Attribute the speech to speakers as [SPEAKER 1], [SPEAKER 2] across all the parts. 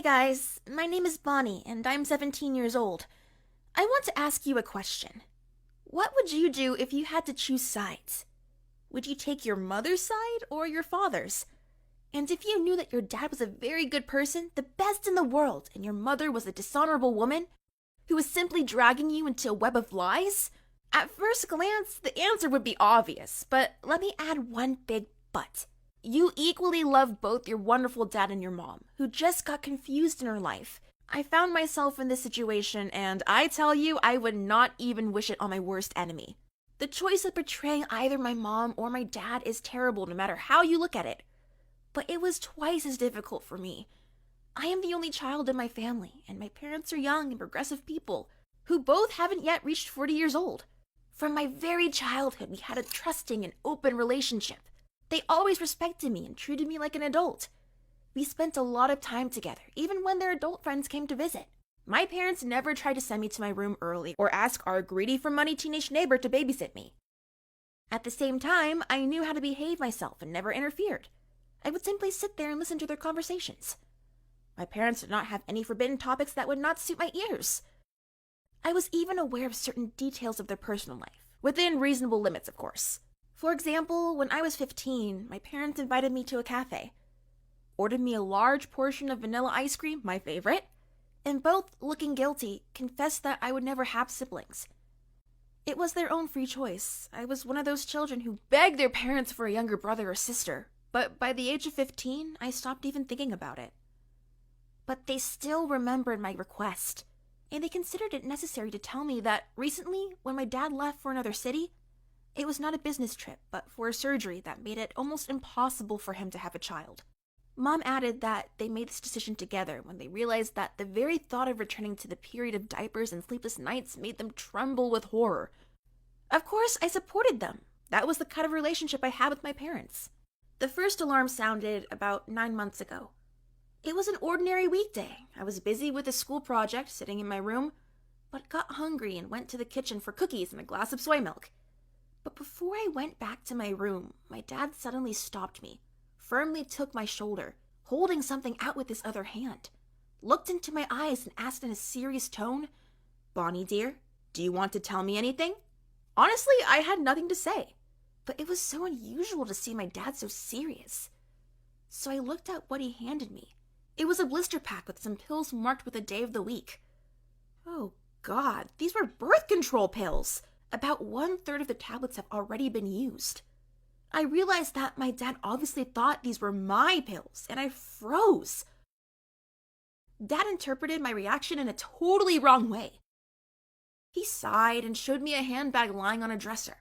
[SPEAKER 1] Hey guys, my name is Bonnie and I'm 17 years old. I want to ask you a question. What would you do if you had to choose sides? Would you take your mother's side or your father's? And if you knew that your dad was a very good person, the best in the world, and your mother was a dishonorable woman who was simply dragging you into a web of lies? At first glance, the answer would be obvious, but let me add one big but. You equally love both your wonderful dad and your mom, who just got confused in her life. I found myself in this situation, and I tell you, I would not even wish it on my worst enemy. The choice of betraying either my mom or my dad is terrible no matter how you look at it. But it was twice as difficult for me. I am the only child in my family, and my parents are young and progressive people, who both haven't yet reached 40 years old. From my very childhood, we had a trusting and open relationship. They always respected me and treated me like an adult. We spent a lot of time together, even when their adult friends came to visit. My parents never tried to send me to my room early or ask our greedy for money teenage neighbor to babysit me. At the same time, I knew how to behave myself and never interfered. I would simply sit there and listen to their conversations. My parents did not have any forbidden topics that would not suit my ears. I was even aware of certain details of their personal life, within reasonable limits, of course. For example, when I was 15, my parents invited me to a cafe, ordered me a large portion of vanilla ice cream, my favorite, and both, looking guilty, confessed that I would never have siblings. It was their own free choice. I was one of those children who begged their parents for a younger brother or sister, but by the age of 15, I stopped even thinking about it. But they still remembered my request, and they considered it necessary to tell me that recently, when my dad left for another city, it was not a business trip, but for a surgery that made it almost impossible for him to have a child. Mom added that they made this decision together when they realized that the very thought of returning to the period of diapers and sleepless nights made them tremble with horror. Of course, I supported them. That was the kind of relationship I had with my parents. The first alarm sounded about 9 months ago. It was an ordinary weekday. I was busy with a school project, sitting in my room, but got hungry and went to the kitchen for cookies and a glass of soy milk. But before I went back to my room, my dad suddenly stopped me, firmly took my shoulder, holding something out with his other hand, looked into my eyes and asked in a serious tone, "Bonnie dear, do you want to tell me anything?" Honestly, I had nothing to say, but it was so unusual to see my dad so serious. So I looked at what he handed me. It was a blister pack with some pills marked with the day of the week. Oh God, these were birth control pills! About 1/3 of the tablets have already been used. I realized that my dad obviously thought these were my pills, and I froze. Dad interpreted my reaction in a totally wrong way. He sighed and showed me a handbag lying on a dresser.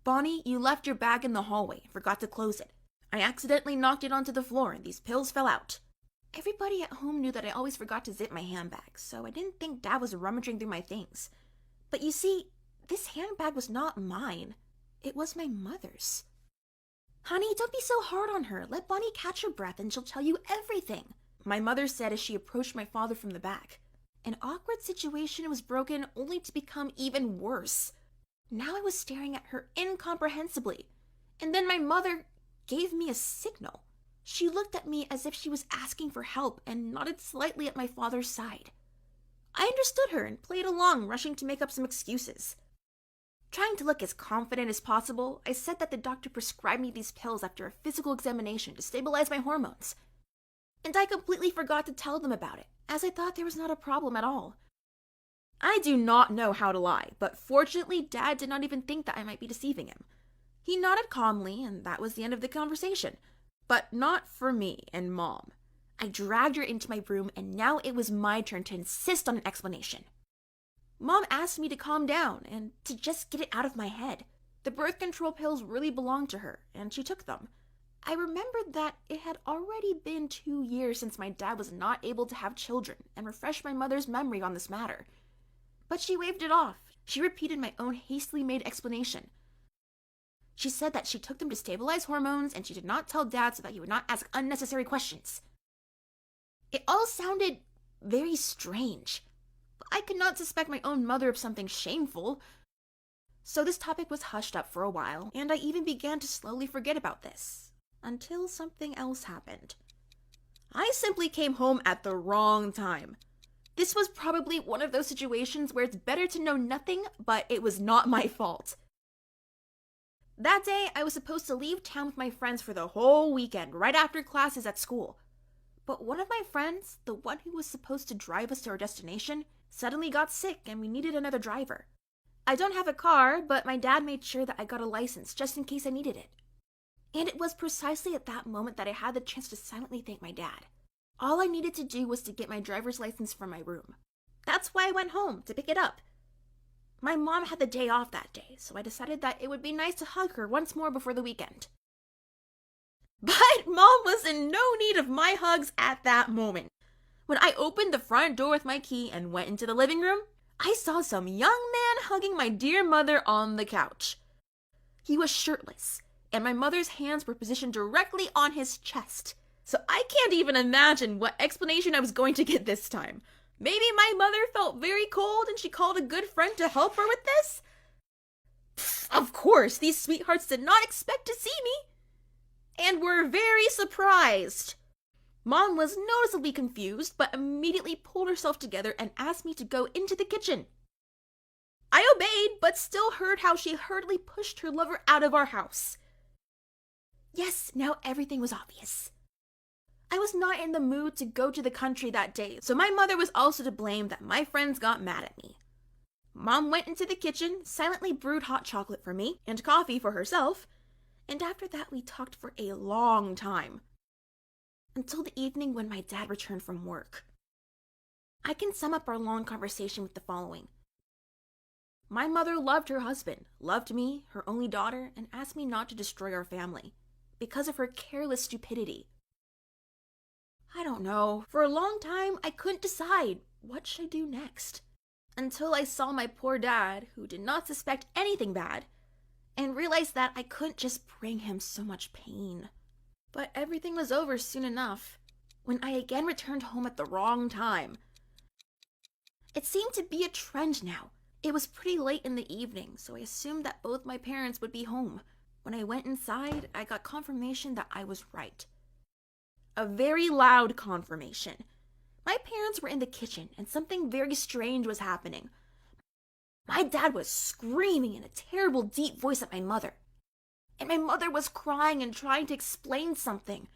[SPEAKER 1] "Bonnie, you left your bag in the hallway and forgot to close it. I accidentally knocked it onto the floor and these pills fell out." Everybody at home knew that I always forgot to zip my handbag, so I didn't think Dad was rummaging through my things. But you see, this handbag was not mine. It was my mother's. "Honey, don't be so hard on her. Let Bonnie catch her breath and she'll tell you everything," my mother said as she approached my father from the back. An awkward situation was broken only to become even worse. Now I was staring at her incomprehensibly, and then my mother gave me a signal. She looked at me as if she was asking for help and nodded slightly at my father's side. I understood her and played along, rushing to make up some excuses. Trying to look as confident as possible, I said that the doctor prescribed me these pills after a physical examination to stabilize my hormones. And I completely forgot to tell them about it, as I thought there was not a problem at all. I do not know how to lie, but fortunately Dad did not even think that I might be deceiving him. He nodded calmly, and that was the end of the conversation. But not for me and Mom. I dragged her into my room, and now it was my turn to insist on an explanation. Mom asked me to calm down and to just get it out of my head. The birth control pills really belonged to her, and she took them. I remembered that it had already been 2 years since my dad was not able to have children, and refreshed my mother's memory on this matter. But she waved it off. She repeated my own hastily made explanation. She said that she took them to stabilize hormones, and she did not tell Dad so that he would not ask unnecessary questions. It all sounded very strange, but I could not suspect my own mother of something shameful. So this topic was hushed up for a while, and I even began to slowly forget about this, until something else happened. I simply came home at the wrong time. This was probably one of those situations where it's better to know nothing, but it was not my fault. That day, I was supposed to leave town with my friends for the whole weekend, right after classes at school. But one of my friends, the one who was supposed to drive us to our destination, suddenly got sick and we needed another driver. I don't have a car, but my dad made sure that I got a license just in case I needed it. And it was precisely at that moment that I had the chance to silently thank my dad. All I needed to do was to get my driver's license from my room. That's why I went home, to pick it up. My mom had the day off that day, so I decided that it would be nice to hug her once more before the weekend. But Mom was in no need of my hugs at that moment. When I opened the front door with my key and went into the living room, I saw some young man hugging my dear mother on the couch. He was shirtless, and my mother's hands were positioned directly on his chest. So I can't even imagine what explanation I was going to get this time. Maybe my mother felt very cold and she called a good friend to help her with this? Of course, these sweethearts did not expect to see me and were very surprised. Mom was noticeably confused, but immediately pulled herself together and asked me to go into the kitchen. I obeyed, but still heard how she hurriedly pushed her lover out of our house. Yes, now everything was obvious. I was not in the mood to go to the country that day, so my mother was also to blame that my friends got mad at me. Mom went into the kitchen, silently brewed hot chocolate for me and coffee for herself, and after that we talked for a long time. Until the evening when my dad returned from work. I can sum up our long conversation with the following. My mother loved her husband, loved me, her only daughter, and asked me not to destroy our family because of her careless stupidity. I don't know. For a long time, I couldn't decide what should I do next. Until I saw my poor dad, who did not suspect anything bad, and realized that I couldn't just bring him so much pain. But everything was over soon enough, when I again returned home at the wrong time. It seemed to be a trend now. It was pretty late in the evening, so I assumed that both my parents would be home. When I went inside, I got confirmation that I was right. A very loud confirmation. My parents were in the kitchen, and something very strange was happening. My dad was screaming in a terrible deep voice at my mother. And my mother was crying and trying to explain something.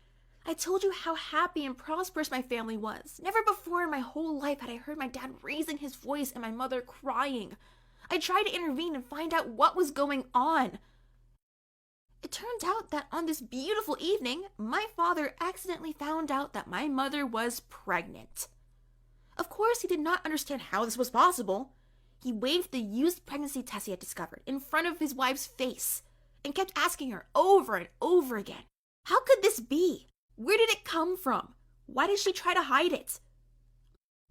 [SPEAKER 1] I told you how happy and prosperous my family was. Never before in my whole life had I heard my dad raising his voice and my mother crying. I tried to intervene and find out what was going on. It turned out that on this beautiful evening, my father accidentally found out that my mother was pregnant. Of course, he did not understand how this was possible. He waved the used pregnancy test he had discovered in front of his wife's face and kept asking her over and over again, how could this be? Where did it come from? Why did she try to hide it?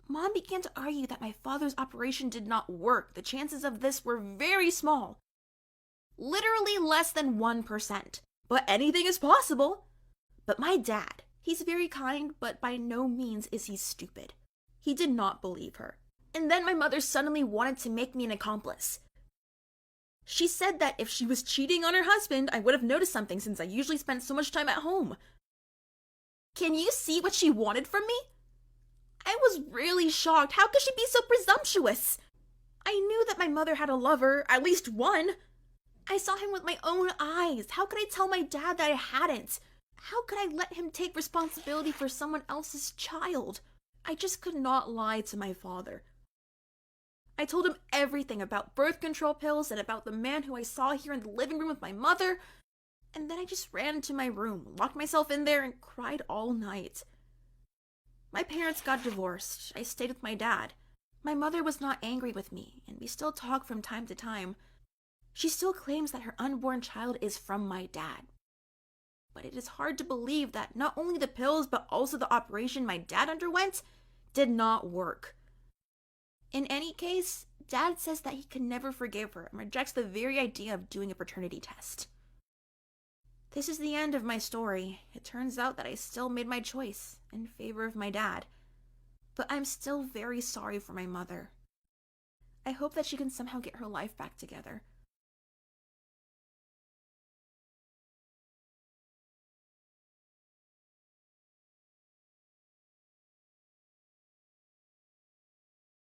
[SPEAKER 1] Mom began to argue that my father's operation did not work. The chances of this were very small. Literally less than 1%. But anything is possible. But my dad, he's very kind, but by no means is he stupid. He did not believe her. And then my mother suddenly wanted to make me an accomplice. She said that if she was cheating on her husband, I would have noticed something since I usually spent so much time at home. Can you see what she wanted from me? I was really shocked. How could she be so presumptuous? I knew that my mother had a lover, at least one. I saw him with my own eyes. How could I tell my dad that I hadn't? How could I let him take responsibility for someone else's child? I just could not lie to my father. I told him everything about birth control pills and about the man who I saw here in the living room with my mother, and then I just ran into my room, locked myself in there, and cried all night. My parents got divorced. I stayed with my dad. My mother was not angry with me, and we still talk from time to time. She still claims that her unborn child is from my dad. But it is hard to believe that not only the pills, but also the operation my dad underwent did not work. In any case, Dad says that he can never forgive her and rejects the very idea of doing a paternity test. This is the end of my story. It turns out that I still made my choice in favor of my dad. But I'm still very sorry for my mother. I hope that she can somehow get her life back together.